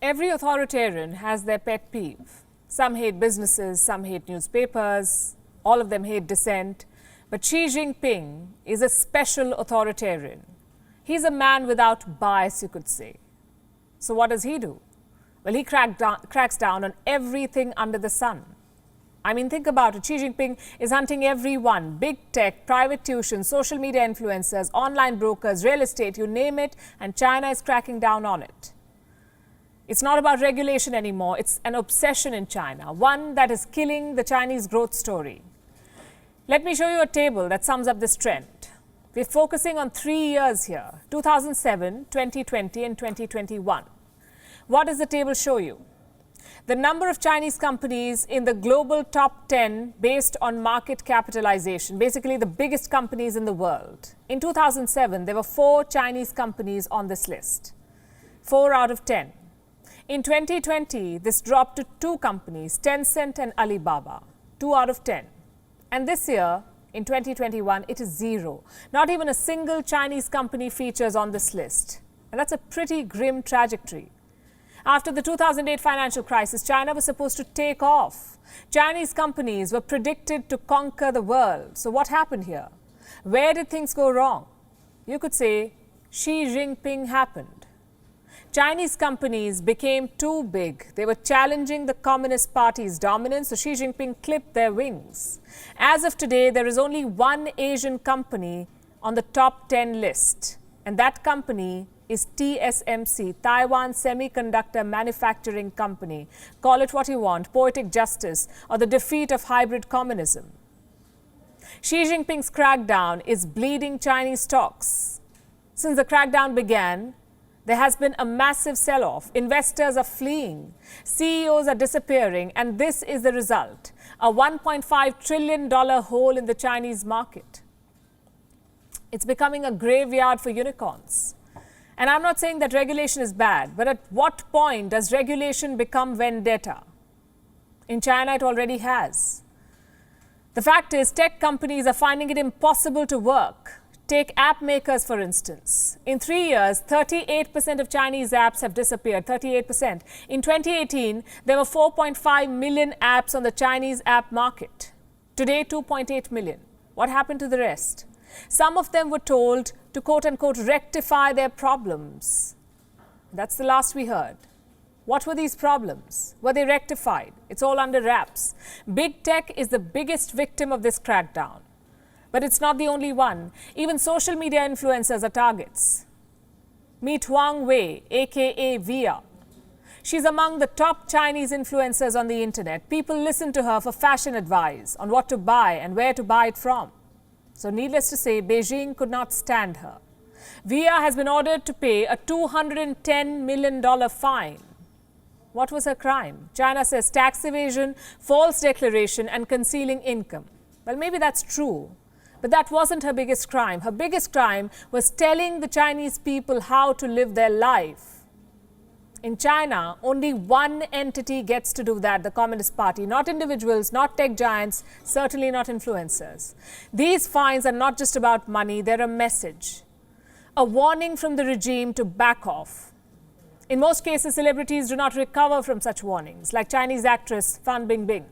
Every authoritarian has their pet peeve. Some hate businesses, some hate newspapers, all of them hate dissent. But Xi Jinping is a special authoritarian. He's a man without bias, you could say. So what does he do? Well, he cracks down on everything under the sun. I mean, think about it. Xi Jinping is hunting everyone. Big tech, private tuitions, social media influencers, online brokers, real estate, you name it, and China is cracking down on it. It's not about regulation anymore. It's an obsession in China, one that is killing the Chinese growth story. Let me show you a table that sums up this trend. We're focusing on 3 years here, 2007, 2020 and 2021. What does the table show you? The number of Chinese companies in the global top 10 based on market capitalization, basically the biggest companies in the world. In 2007, there were 4 Chinese companies on this list, 4 out of 10. In 2020, this dropped to 2 companies, Tencent and Alibaba, 2 out of 10. And this year, in 2021, it is 0. Not even a single Chinese company features on this list. And that's a pretty grim trajectory. After the 2008 financial crisis, China was supposed to take off. Chinese companies were predicted to conquer the world. So what happened here? Where did things go wrong? You could say Xi Jinping happened. Chinese companies became too big. They were challenging the Communist Party's dominance, so Xi Jinping clipped their wings. As of today, there is only one Asian company on the top 10 list, and that company is TSMC, Taiwan Semiconductor Manufacturing Company. Call it what you want, poetic justice, or the defeat of hybrid communism. Xi Jinping's crackdown is bleeding Chinese stocks. Since the crackdown began, there has been a massive sell-off. Investors are fleeing. CEOs are disappearing. And this is the result. A $1.5 trillion hole in the Chinese market. It's becoming a graveyard for unicorns. And I'm not saying that regulation is bad. But at what point does regulation become vendetta? In China, it already has. The fact is, tech companies are finding it impossible to work. Take app makers, for instance. In 3 years, 38% of Chinese apps have disappeared, 38%. In 2018, there were 4.5 million apps on the Chinese app market. Today, 2.8 million. What happened to the rest? Some of them were told to quote-unquote rectify their problems. That's the last we heard. What were these problems? Were they rectified? It's all under wraps. Big tech is the biggest victim of this crackdown. But it's not the only one. Even social media influencers are targets. Meet Wang Wei, aka Via. She's among the top Chinese influencers on the internet. People listen to her for fashion advice on what to buy and where to buy it from. So needless to say, Beijing could not stand her. Via has been ordered to pay a $210 million fine. What was her crime? China says tax evasion, false declaration and concealing income. Well, maybe that's true. But that wasn't her biggest crime. Her biggest crime was telling the Chinese people how to live their life. In China, only one entity gets to do that, the Communist Party. Not individuals, not tech giants, certainly not influencers. These fines are not just about money, they're a message. A warning from the regime to back off. In most cases, celebrities do not recover from such warnings, like Chinese actress Fan Bingbing.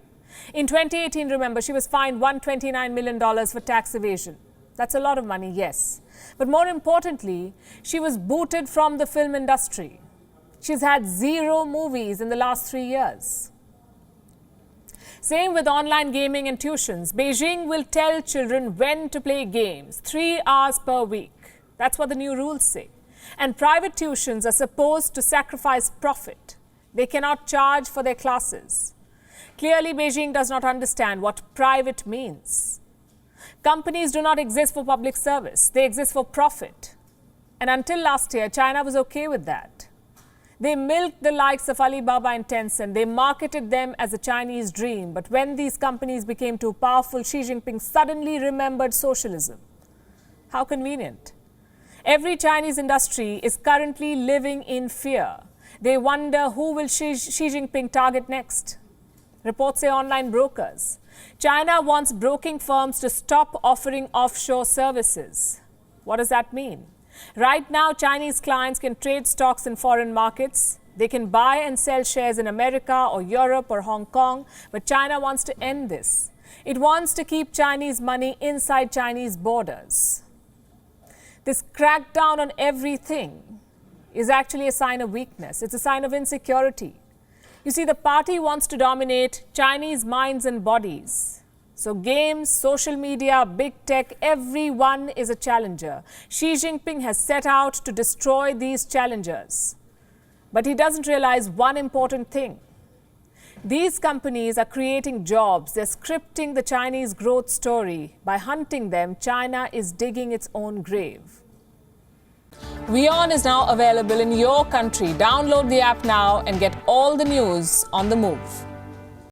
In 2018, remember, she was fined $129 million for tax evasion. That's a lot of money, yes. But more importantly, she was booted from the film industry. She's had 0 movies in the last 3 years. Same with online gaming and tuitions. Beijing will tell children when to play games, 3 hours per week. That's what the new rules say. And private tuitions are supposed to sacrifice profit. They cannot charge for their classes. Clearly, Beijing does not understand what private means. Companies do not exist for public service. They exist for profit. And until last year, China was okay with that. They milked the likes of Alibaba and Tencent. They marketed them as a Chinese dream. But when these companies became too powerful, Xi Jinping suddenly remembered socialism. How convenient. Every Chinese industry is currently living in fear. They wonder who will Xi Jinping target next. Reports say online brokers. China wants broking firms to stop offering offshore services. What does that mean? Right now, Chinese clients can trade stocks in foreign markets, They can buy and sell shares in America or Europe or Hong Kong, but China wants to end this. It wants to keep Chinese money inside Chinese borders. This crackdown on everything is actually a sign of weakness. It's a sign of insecurity. You see, the party wants to dominate Chinese minds and bodies. So games, social media, big tech, everyone is a challenger. Xi Jinping has set out to destroy these challengers. But he doesn't realize one important thing. These companies are creating jobs. They're scripting the Chinese growth story. By hunting them, China is digging its own grave. WION is now available in your country. Download the app now and get all the news on the move.